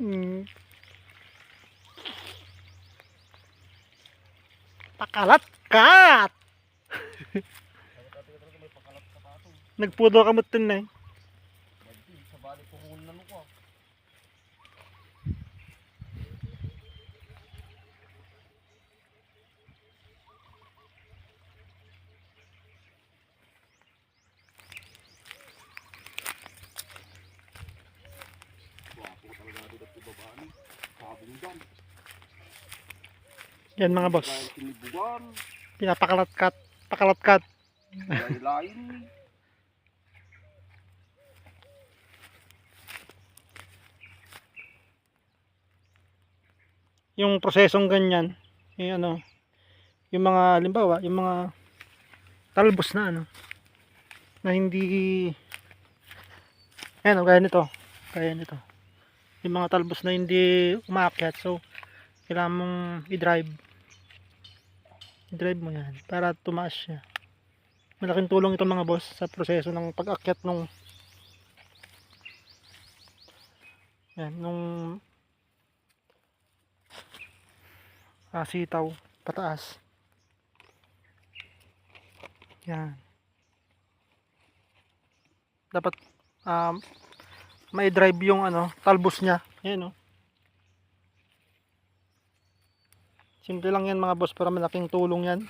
Hmm, pakalat-kat! Nagpudo ka mo tin na eh. Sa bali puhun na ko. Yan mga boss. Tinibugan. Pinapakalat-kat. Pakalat-kat. Lain-lain. Yung prosesong ganyan, yung ano, yung mga halimbawa, yung mga talbos na ano, na hindi, ayan, gaya nito, yung mga talbos na hindi umaakyat, so kailangan mong i-drive mo yan para tumaas siya. Malaking tulong ito mga boss sa proseso ng pag-akyat nung yan, nung sitaw pataas. Yan. Dapat may drive yung ano, talbos niya. Ayan, oh. Simple lang yan mga boss, pero malaking tulong yan.